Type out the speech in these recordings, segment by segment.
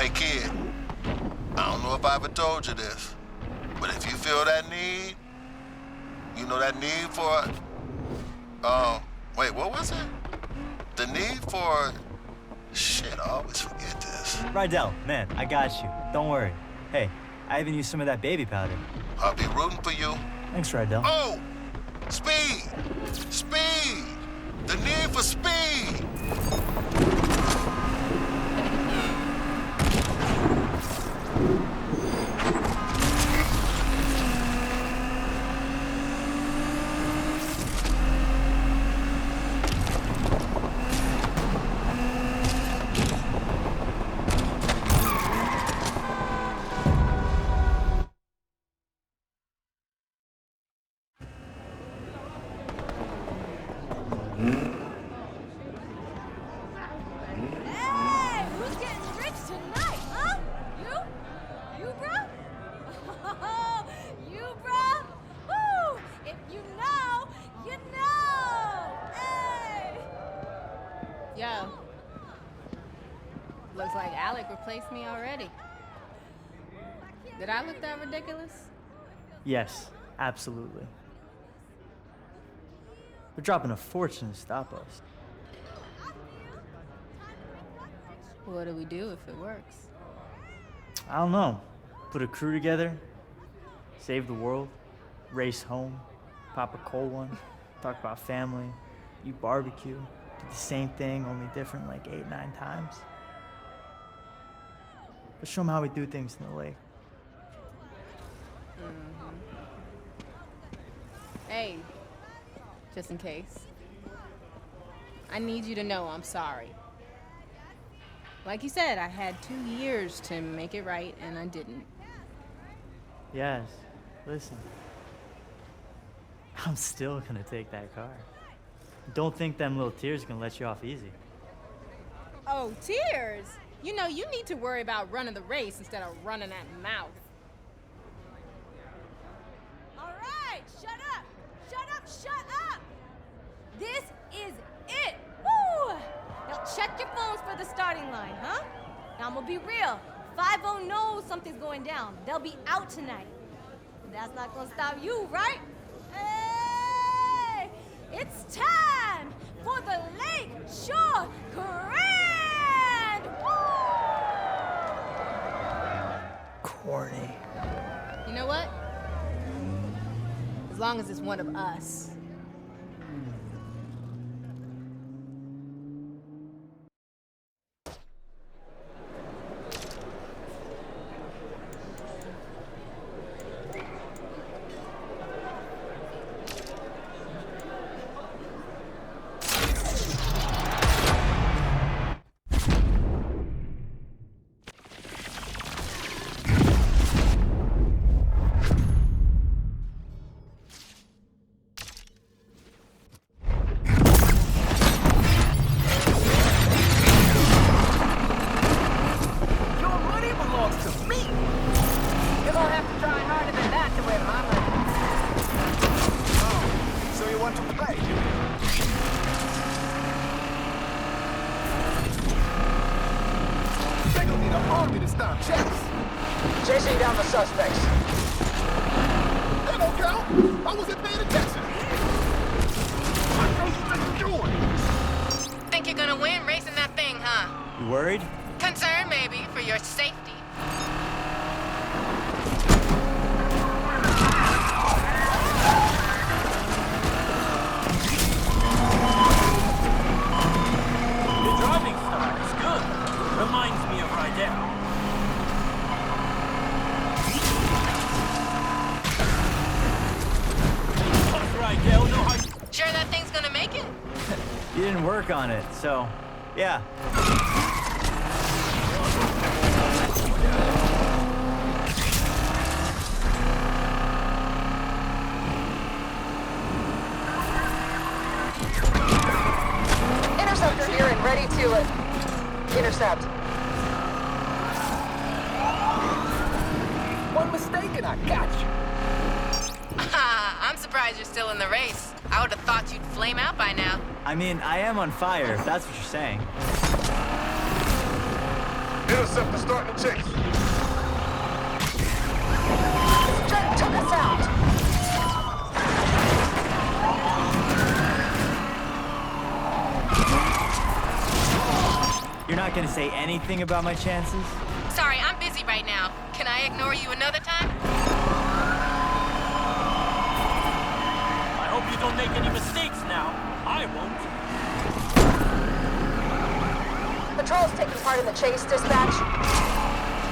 Hey kid, I don't know if I ever told you this, but if you feel that need, you know that need for, wait, what was it? The need for, shit, I always forget this. Rydell, man, I got you. Don't worry. Hey, I even used some of that baby powder. I'll be rooting for you. Thanks, Rydell. Oh, speed, speed, the need for speed. Hey, who's getting rich tonight, huh? You, bro? Oh, you, bro? Woo! If you know, you know. Hey. Yo. Looks like Alec replaced me already. Did I look that ridiculous? Yes, absolutely. They're dropping a fortune to stop us. What do we do if it works? I don't know. Put a crew together, save the world, race home, pop a cold one, talk about family, eat barbecue, do the same thing, only different like 8, 9 times. Let's show them how we do things in the lake. Hey, just in case. I need you to know I'm sorry. Like you said, I had 2 years to make it right, and I didn't. Yes, listen. I'm still gonna take that car. Don't think them little tears gonna let you off easy. Oh, tears! You know, you need to worry about running the race instead of running that mouth. All right, shut up. Shut up, shut up. This is it. Woo! Now check your phones for the starting line, huh? Now I'm gonna be real. 5-0 knows something's going down. They'll be out tonight. That's not gonna stop you, right? Hey! It's time for the Lake Shore Grand! Woo! Corny. You know what? As long as it's one of us. Chasing down the suspects. That don't count. I wasn't paying attention. What are you doing? Think you're gonna win racing that thing, huh? You worried? Concerned, maybe, for your safety. The driving style is good. Reminds me of Rydell. Rydell know how. Sure that thing's gonna make it? You didn't work on it, so yeah. Interceptor here and ready to intercept. One mistake and I got you. I'm surprised you're still in the race. I would have thought you'd flame out by now. I mean, I am on fire, if that's what you're saying. Hit Interceptor starting the chase. Check us out. You're not gonna say anything about my chances? Sorry, I'm busy right now. Can I ignore you another time? I hope you don't make any mistakes now. I won't. Patrol's taking part in the chase, dispatch.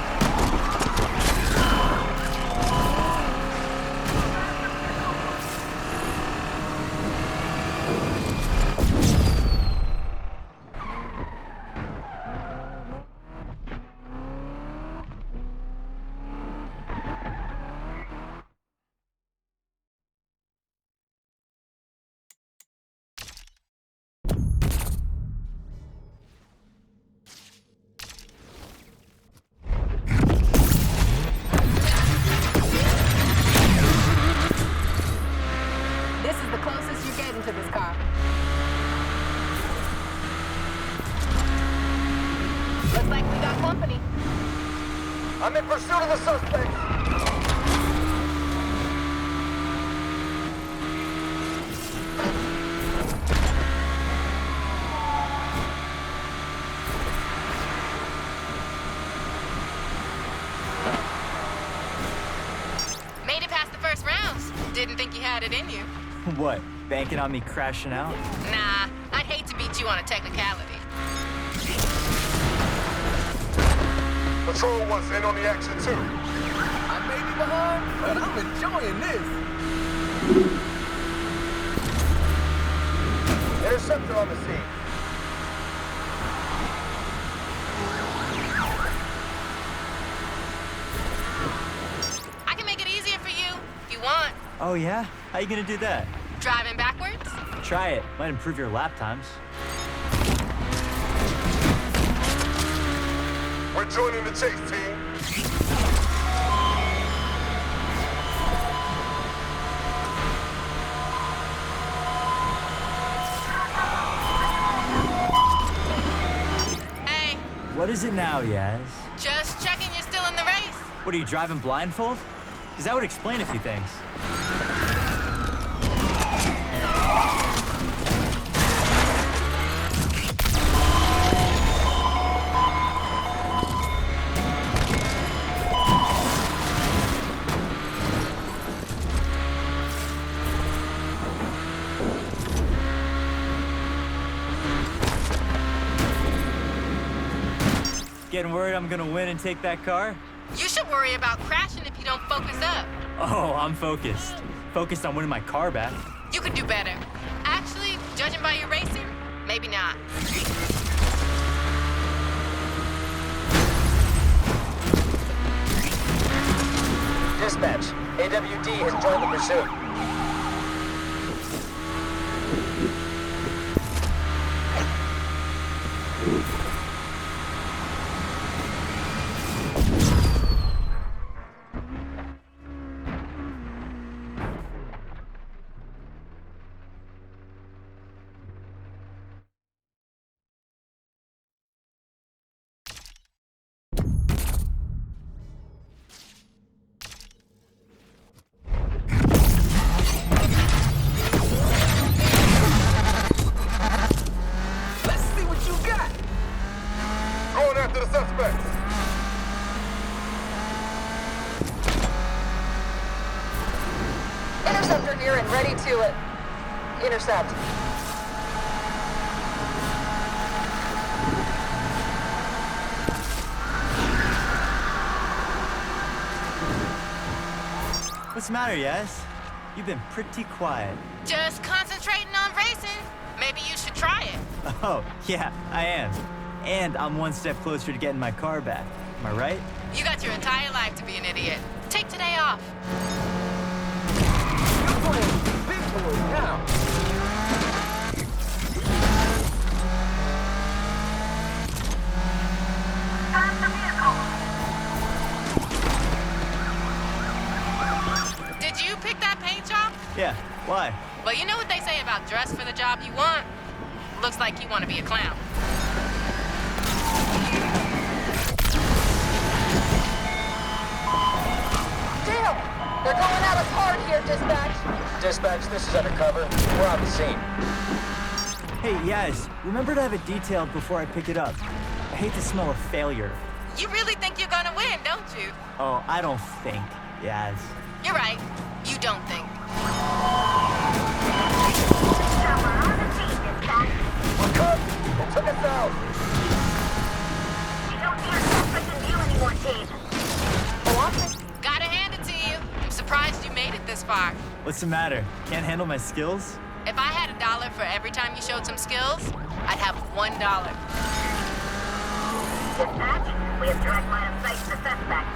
This is the closest you're getting to this car. Looks like we got company. I'm in pursuit of the suspect. Made it past the first rounds. Didn't think you had it in you. What, banking on me crashing out? Nah, I'd hate to beat you on a technicality. Patrol wants in on the action too. I may be behind, but I'm enjoying this. Interceptor on the scene. I can make it easier for you if you want. Oh yeah? How you gonna do that? Driving backwards? Try it. Might improve your lap times. We're joining the chase, team. Hey, What is it now, Yaz? just checking you're still in the race. What, are you driving blindfold? Because that would explain a few things. Getting worried I'm gonna win and take that car? You should worry about crashing if you don't focus up. Oh, I'm focused. Focused on winning my car back. You could do better. Actually, judging by your racing, maybe not. Dispatch. AWD has joined the pursuit. Let's see what you got. Going after the suspects. Interceptor near and ready to intercept. What's the matter, Yaz? You've been pretty quiet. Just concentrating on racing. Maybe you should try it. Oh, yeah, I am. And I'm one step closer to getting my car back. Am I right? You got your entire life to be an idiot. Take today off. You're playing big boys now. Did you pick that paint job? Yeah, why? Well, you know what they say about dress for the job you want? Looks like you want to be a clown. that dispatch? Dispatch, this is undercover. We're on the scene. Hey, Yaz, remember to have it detailed before I pick it up. I hate the smell of failure. You really think you're gonna win, don't you? Oh, I don't think, Yaz. You're right. You don't think. We're cut. They took us out. We don't need a suspect in view anymore, Team. Gotta hand it to you. I'm surprised you made it this far. What's the matter? Can't handle my skills? If I had $1 for every time you showed some skills, I'd have $1. Dispatch, we have direct line of sight to the suspect.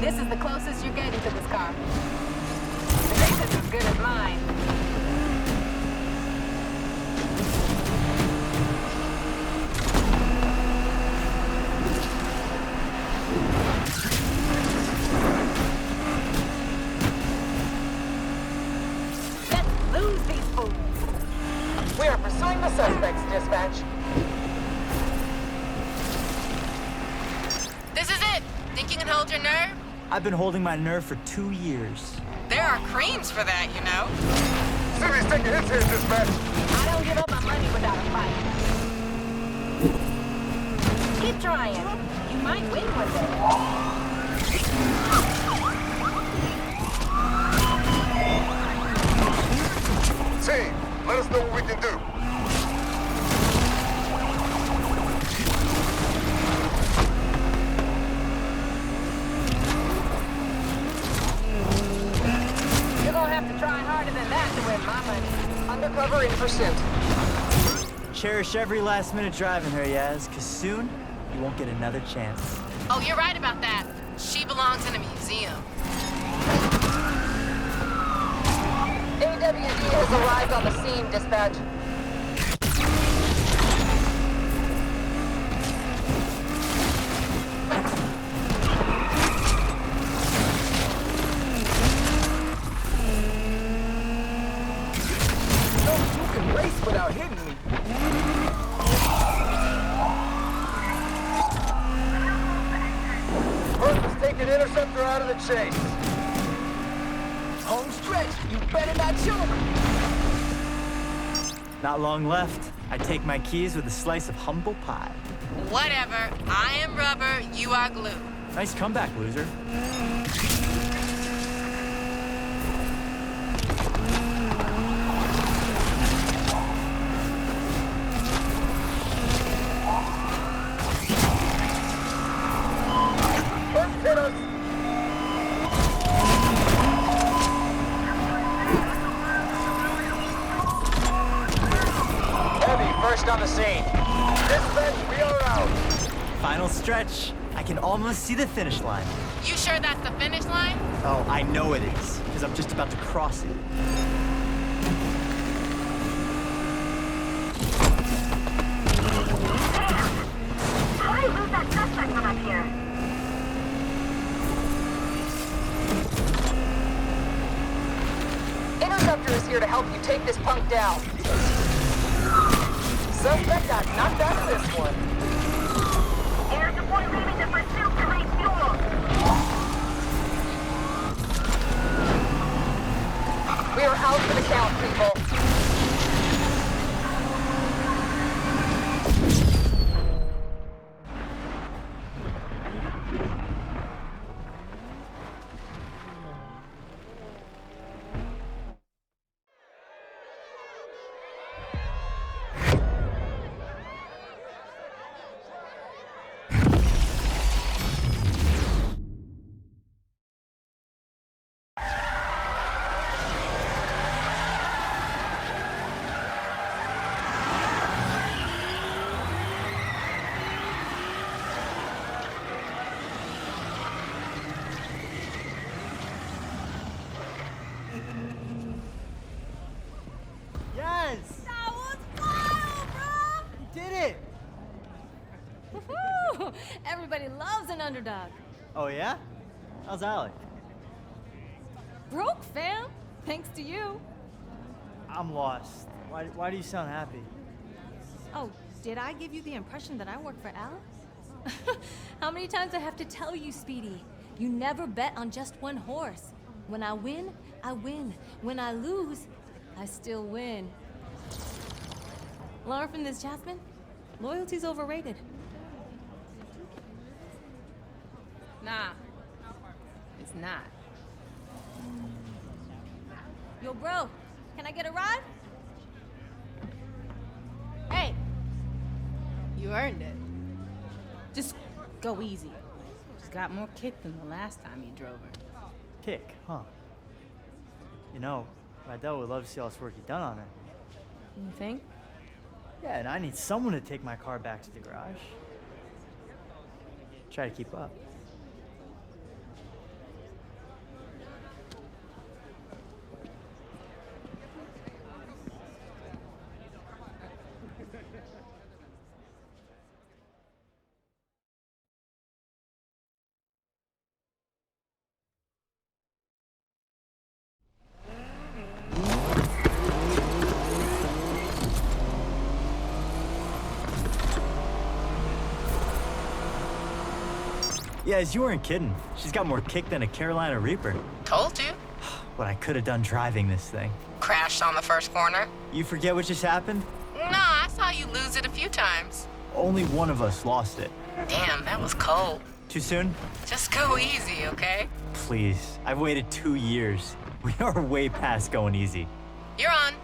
This is the closest you're getting to this car. The race is as good as mine. Let's lose these fools. We are pursuing the suspects, dispatch. This is it. Think you can hold your nerve? I've been holding my nerve for 2 years. There are creams for that, you know. City's taking hits here, dispatch. I don't give up my money without a fight. Keep trying. You might win one day. Team, let us know what we can do. You're gonna have to try harder than that to win my money. Undercover in pursuit. Cherish every last minute driving her, Yaz, because soon you won't get another chance. Oh, you're right about that. She belongs in a museum. AWD has arrived on the scene, dispatch. No, you can race without hitting me. First is taking Interceptor out of the chase. Home stretch. You better not choke. Not long left. I take my keys with a slice of humble pie. Whatever. I am rubber, you are glue. Nice comeback, loser. First hit us. Heavy first on the scene. Dispatch, we are out. Final stretch. I can almost see the finish line. You sure that's the finish line? Oh, I know it is, because I'm just about to cross it. How do you lose that suspect from up here? Interceptor is here to help you take this punk down. Suspect got knocked out of this one. Air support leaving the pursuit to refuel. We are out for the count, people. underdog. Oh, yeah? How's Alec? Broke, fam. Thanks to you. I'm lost. Why do you sound happy? Oh, did I give you the impression that I work for Alex? How many times I have to tell you, Speedy? You never bet on just one horse. When I win, I win. When I lose, I still win. Learn from this, Jasmine. Loyalty's overrated. Nah, it's not. Yo, bro, can I get a ride? Hey, You earned it. Just go easy. She's got more kick than the last time you drove her. Kick, huh? You know, Rydell would love to see all this work you've done on her. You think? Yeah, and I need someone to take my car back to the garage. Try to keep up. Yeah, you weren't kidding. She's got more kick than a Carolina Reaper. Told you. What I could have done driving this thing. Crashed on the first corner. You forget what just happened? Nah, I saw you lose it a few times. Only one of us lost it. Damn, that was cold. Too soon? Just go easy, okay? Please. I've waited 2 years. We are way past going easy. You're on.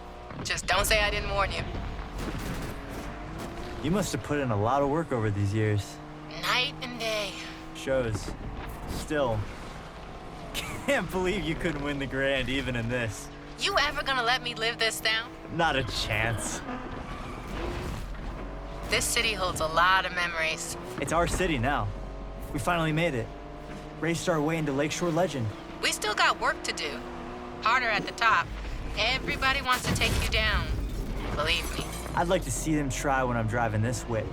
Just don't say I didn't warn you. You must have put in a lot of work over these years. Night and day. Shows. Still. Can't believe you couldn't win the Grand even in this. You ever gonna let me live this down? Not a chance. This city holds a lot of memories. It's our city now. We finally made it. Raced our way into Lakeshore legend. We still got work to do. Harder at the top. Everybody wants to take you down. Believe me. I'd like to see them try when I'm driving this whip.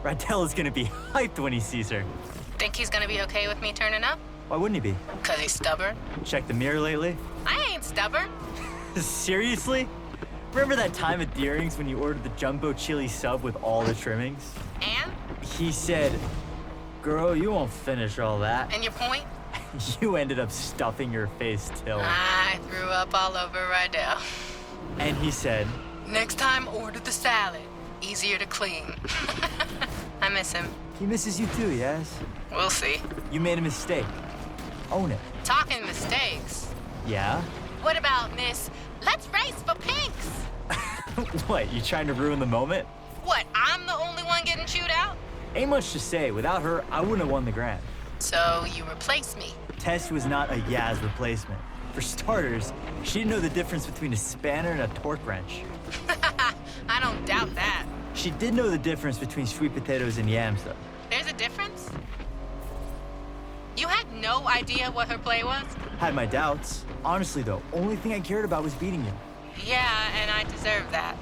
Rydell is gonna be hyped when he sees her. Think he's gonna be okay with me turning up? Why wouldn't he be? 'Cause he's stubborn? Check the mirror lately? I ain't stubborn. Seriously? Remember that time at Deering's when you ordered the jumbo chili sub with all the trimmings? And? He said, "Girl, you won't finish all that." And your point? You ended up stuffing your face till. I threw up all over Rydell. And he said, Next time, order the salad. Easier to clean. I miss him. he misses you too, yes? We'll see. You made a mistake. Own it. Talking mistakes. Yeah? What about Miss Let's Race for Pinks? What, you trying to ruin the moment? What, I'm the only one getting chewed out? Ain't much to say. Without her, I wouldn't have won the Grand. So you replace me. Tess was not a Yaz replacement. For starters, she didn't know the difference between a spanner and a torque wrench. I don't doubt that. She did know the difference between sweet potatoes and yams, though. There's a difference? You had no idea what her play was? Had my doubts. Honestly, though, only thing I cared about was beating you. Yeah, and I deserve that.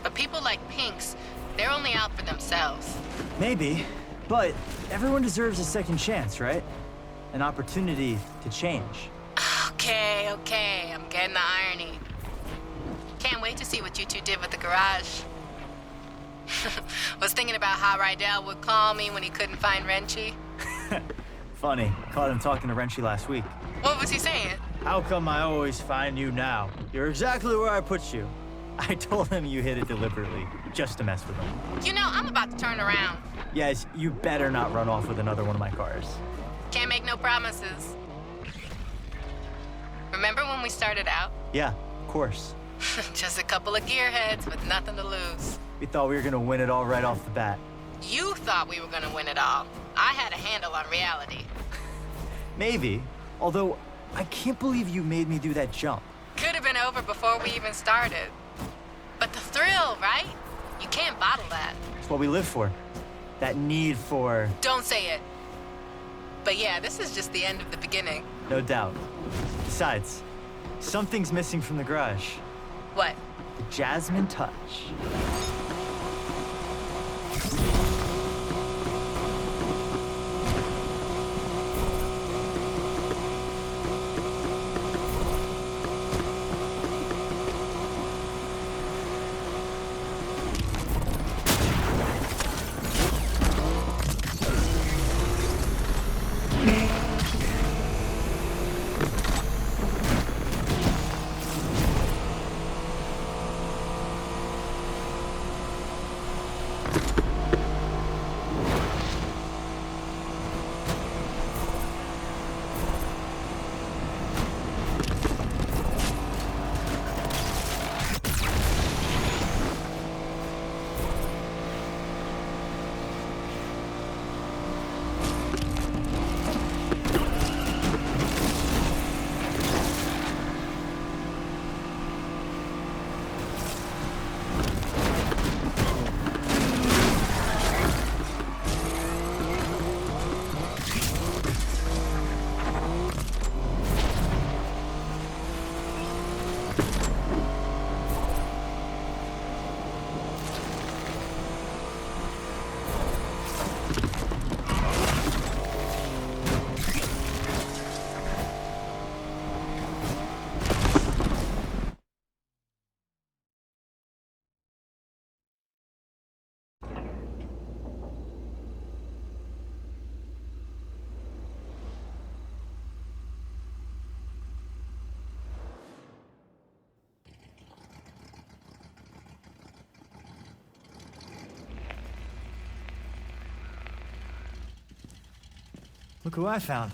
But people like Pinks, they're only out for themselves. Maybe, but everyone deserves a second chance, right? An opportunity to change. Okay, I'm getting the irony. Can't wait to see what you two did with the garage. Was thinking about how Rydell would call me when he couldn't find Wrenchy. Funny, caught him talking to Wrenchy last week. What was he saying? How come I always find you now? You're exactly where I put you. I told him you hit it deliberately, just to mess with him. You know, I'm about to turn around. Yes, you better not run off with another one of my cars. Can't make no promises. Remember when we started out? Yeah, of course. Just a couple of gearheads with nothing to lose. We thought we were gonna win it all right off the bat. You thought we were gonna win it all. I had a handle on reality. Maybe, although I can't believe you made me do that jump. Could have been over before we even started. But the thrill, right? You can't bottle that. It's what we live for. That need for... Don't say it. But yeah, this is just the end of the beginning. No doubt. Besides, something's missing from the garage. What? The Jasmine touch. Look who I found.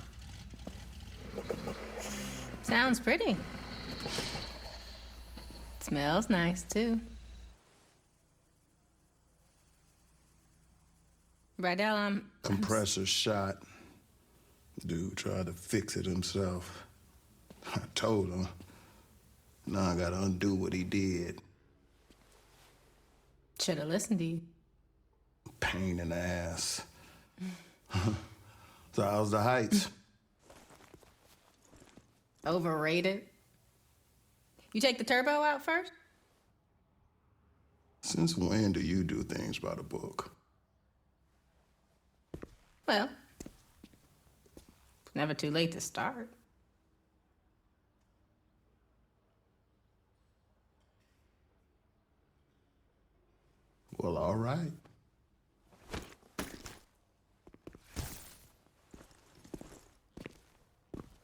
Sounds pretty. Smells nice, too. Rydell, Compressor shot. Dude tried to fix it himself. I told him. Now I gotta undo what he did. Should have listened to you. Pain in the ass. So how's the heights? Overrated. You take the turbo out first? Since when do you do things by the book? Well, it's never too late to start. Well, all right.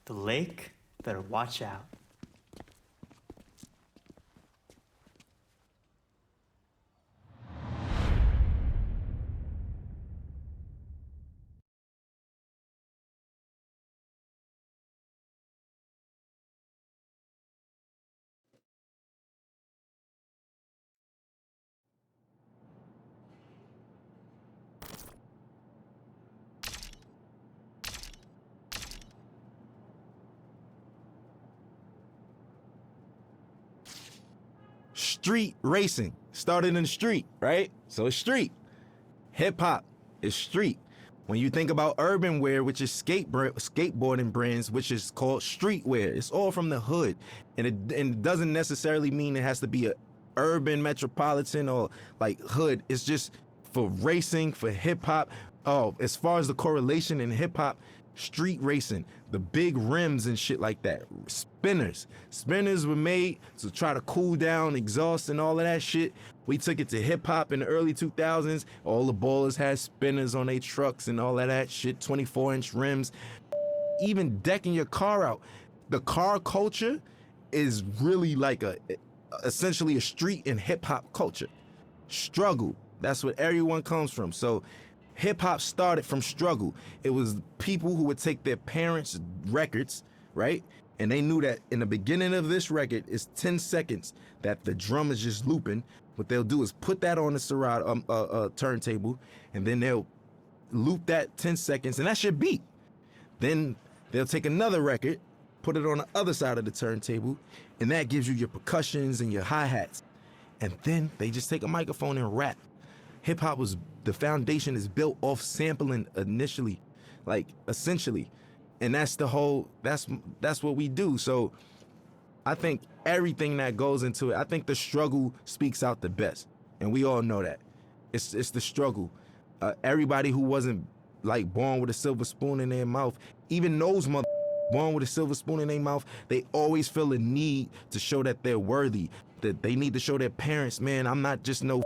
The lake better watch out. Street racing started in the street, right? So it's street. Hip hop is street. When you think about urban wear, which is skateboarding brands, which is called streetwear, it's all from the hood. And it doesn't necessarily mean it has to be a urban metropolitan or like hood. It's just for racing, for hip hop. Oh, as far as the correlation in hip hop, street racing, the big rims and shit like that. Spinners. Spinners were made to try to cool down exhaust and all of that shit. We took it to hip hop in the early 2000s. All the ballers had spinners on their trucks and all of that shit, 24-inch rims. Even decking your car out. The car culture is really like essentially a street and hip hop culture. Struggle. That's what everyone comes from. So hip hop started from struggle. It was people who would take their parents' records, right? And they knew that in the beginning of this record, it's 10 seconds that the drum is just looping. What they'll do is put that on the Serato turntable, and then they'll loop that 10 seconds, and that's your beat. Then they'll take another record, put it on the other side of the turntable, and that gives you your percussions and your hi-hats. And then they just take a microphone and rap. Hip hop was, the foundation is built off sampling initially, like essentially. And that's the whole, that's what we do. So I think everything that goes into it, I think the struggle speaks out the best. And we all know that. It's the struggle. Everybody who wasn't like born with a silver spoon in their mouth, even those born with a silver spoon in their mouth, they always feel a need to show that they're worthy, that they need to show their parents, man, I'm not just no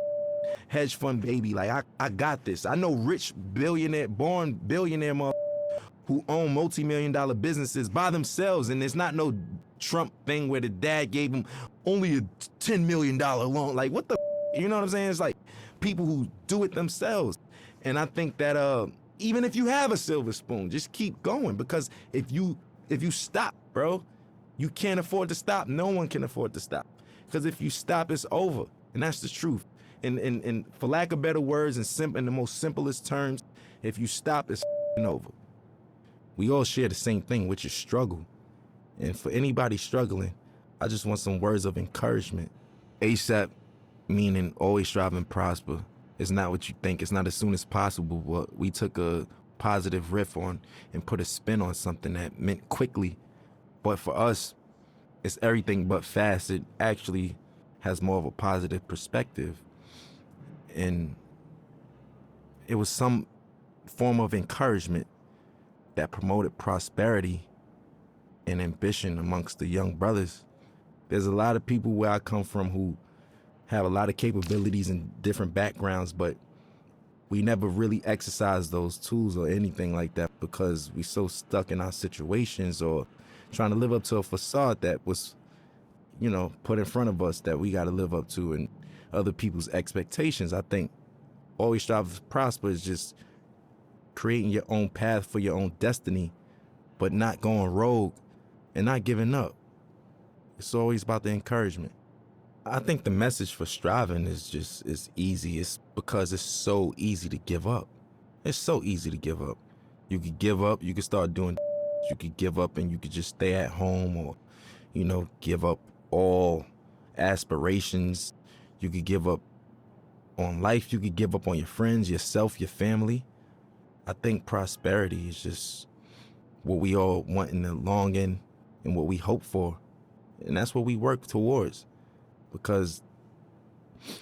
hedge fund baby. Like, I got this. I know rich billionaire, born billionaire who own multi-million-dollar businesses by themselves, and it's not no Trump thing where the dad gave him only a $10 million loan. Like, what the you know what I'm saying? It's like people who do it themselves. And I think that even if you have a silver spoon, just keep going, because if you stop, bro, you can't afford to stop. No one can afford to stop, because if you stop, it's over, and that's the truth. And for lack of better words, in the most simplest terms, if you stop, it's over. We all share the same thing, which is struggle. And for anybody struggling, I just want some words of encouragement. ASAP, meaning always strive and prosper. It's not what you think. It's not as soon as possible. But we took a positive riff on and put a spin on something that meant quickly. But for us, it's everything but fast. It actually has more of a positive perspective. And it was some form of encouragement that promoted prosperity and ambition amongst the young brothers. There's a lot of people where I come from who have a lot of capabilities and different backgrounds, but we never really exercise those tools or anything like that because we so stuck in our situations or trying to live up to a facade that was, put in front of us that we got to live up to and other people's expectations. I think always strive to prosper is just creating your own path for your own destiny, but not going rogue and not giving up. It's always about the encouragement. I think the message for striving is easy. It's because it's so easy to give up. It's so easy to give up. You could give up, you could start doing, you could give up and you could just stay at home, or, give up all aspirations. You could give up on life. You could give up on your friends, yourself, your family. I think prosperity is just what we all want in the long end and what we hope for. And that's what we work towards. Because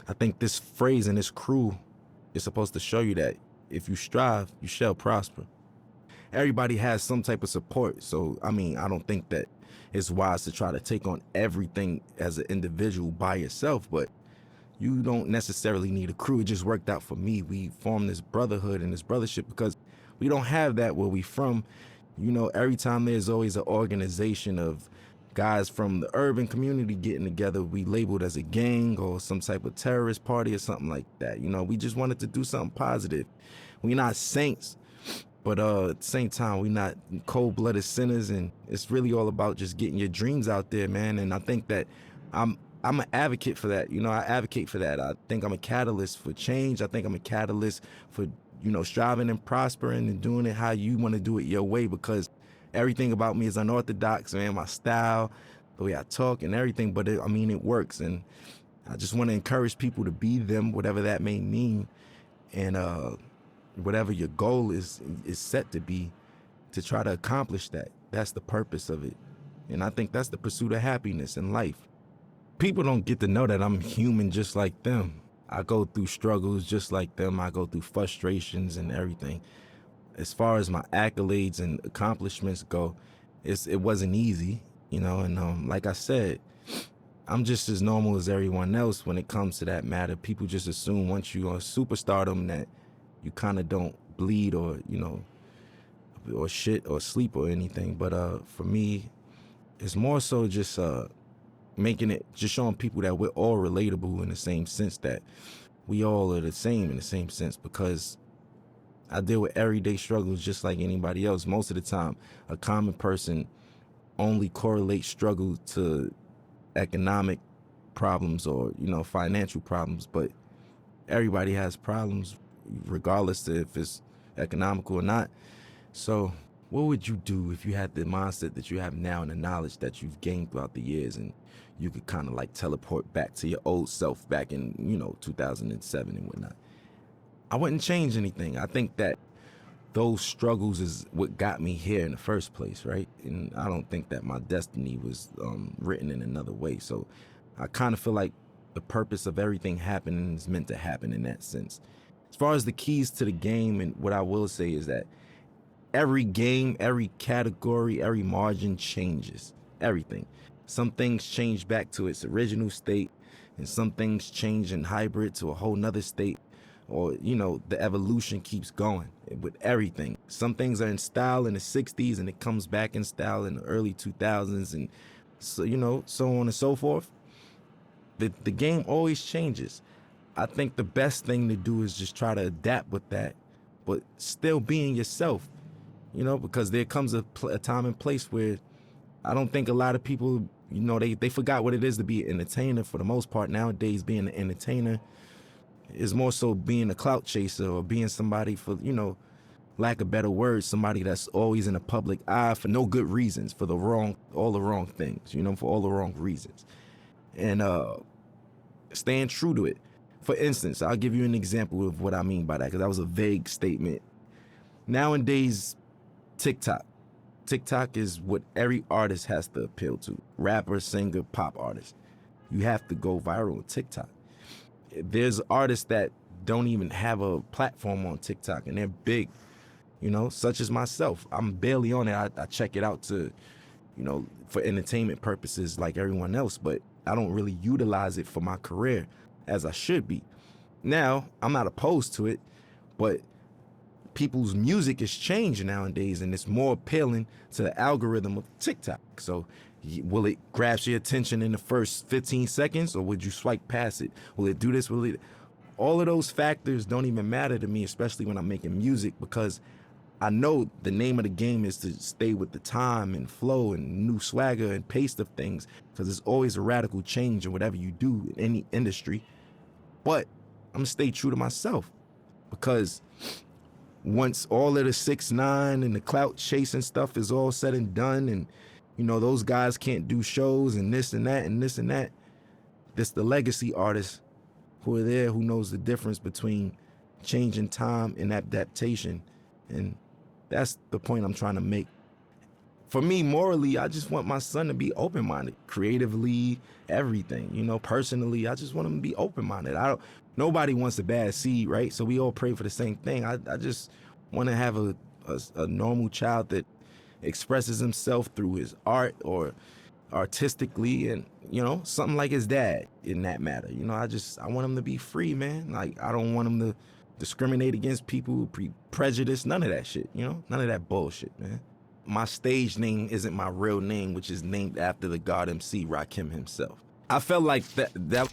I think this phrase and this crew is supposed to show you that if you strive, you shall prosper. Everybody has some type of support. So, I don't think that it's wise to try to take on everything as an individual by yourself, but you don't necessarily need a crew. It just worked out for me. We formed this brotherhood and this brothership because we don't have that where we from. Every time there's always an organization of guys from the urban community getting together, we labeled as a gang or some type of terrorist party or something like that. We just wanted to do something positive. We're not saints, but at the same time, we're not cold-blooded sinners, and it's really all about just getting your dreams out there, man. And I think that I'm an advocate for that. I advocate for that. I think I'm a catalyst for change. I think I'm a catalyst for, striving and prospering and doing it how you want to do it your way, because everything about me is unorthodox, man. My style, the way I talk and everything, but it works. And I just want to encourage people to be them, whatever that may mean. And whatever your goal is set to be, to try to accomplish that. That's the purpose of it. And I think that's the pursuit of happiness in life. People don't get to know that I'm human just like them. I go through struggles just like them. I go through frustrations and everything. As far as my accolades and accomplishments go, it wasn't easy, and like I said, I'm just as normal as everyone else when it comes to that matter. People just assume once you're on superstardom that you kind of don't bleed or, or shit or sleep or anything. But for me, it's more so just just showing people that we're all relatable in the same sense, that we all are the same in the same sense, because I deal with everyday struggles just like anybody else. Most of the time, a common person only correlates struggle to economic problems or, financial problems, but everybody has problems regardless of if it's economical or not. So what would you do if you had the mindset that you have now and the knowledge that you've gained throughout the years, and you could kind of like teleport back to your old self back in, 2007 and whatnot? I wouldn't change anything. I think that those struggles is what got me here in the first place, right? And I don't think that my destiny was written in another way. So I kind of feel like the purpose of everything happening is meant to happen in that sense. As far as the keys to the game, and what I will say is that every game, every category, every margin changes. Everything. Some things change back to its original state, and some things change in hybrid to a whole nother state. Or, the evolution keeps going with everything. Some things are in style in the 60s and it comes back in style in the early 2000s, and so, so on and so forth. The game always changes. I think the best thing to do is just try to adapt with that, but still being yourself, because there comes a time and place where I don't think a lot of people, they forgot what it is to be an entertainer for the most part. Nowadays, being an entertainer is more so being a clout chaser, or being somebody for, lack of better words, somebody that's always in the public eye for no good reasons, for all the wrong things, for all the wrong reasons. And staying true to it. For instance, I'll give you an example of what I mean by that, because that was a vague statement. Nowadays, TikTok is what every artist has to appeal to. Rapper, singer, pop artist. You have to go viral on TikTok. There's artists that don't even have a platform on TikTok, and they're big, such as myself. I'm barely on it. I check it out to, for entertainment purposes like everyone else, but I don't really utilize it for my career as I should be. Now, I'm not opposed to it, but people's music is changing nowadays, and it's more appealing to the algorithm of TikTok. So will it grasp your attention in the first 15 seconds, or would you swipe past it? Will it do this? All of those factors don't even matter to me, especially when I'm making music, because I know the name of the game is to stay with the time and flow and new swagger and pace of things, because there's always a radical change in whatever you do in any industry. But I'm gonna stay true to myself, because once all of the 6ix9ine and the clout chasing stuff is all said and done, and you know those guys can't do shows and this and that and this and that, this the legacy artists who are there, who knows the difference between changing time and adaptation. And that's the point I'm trying to make. For me, morally, I just want my son to be open-minded, creatively, everything. You know, personally, I just want him to be open-minded. Nobody wants a bad seed, right? So we all pray for the same thing. I just want to have a normal child that expresses himself through his art or artistically, and you know, something like his dad in that matter. You know, I want him to be free, man. Like, I don't want him to discriminate against people, prejudice, none of that shit, you know? None of that bullshit, man. My stage name isn't my real name, which is named after the God MC Rakim himself. I felt like that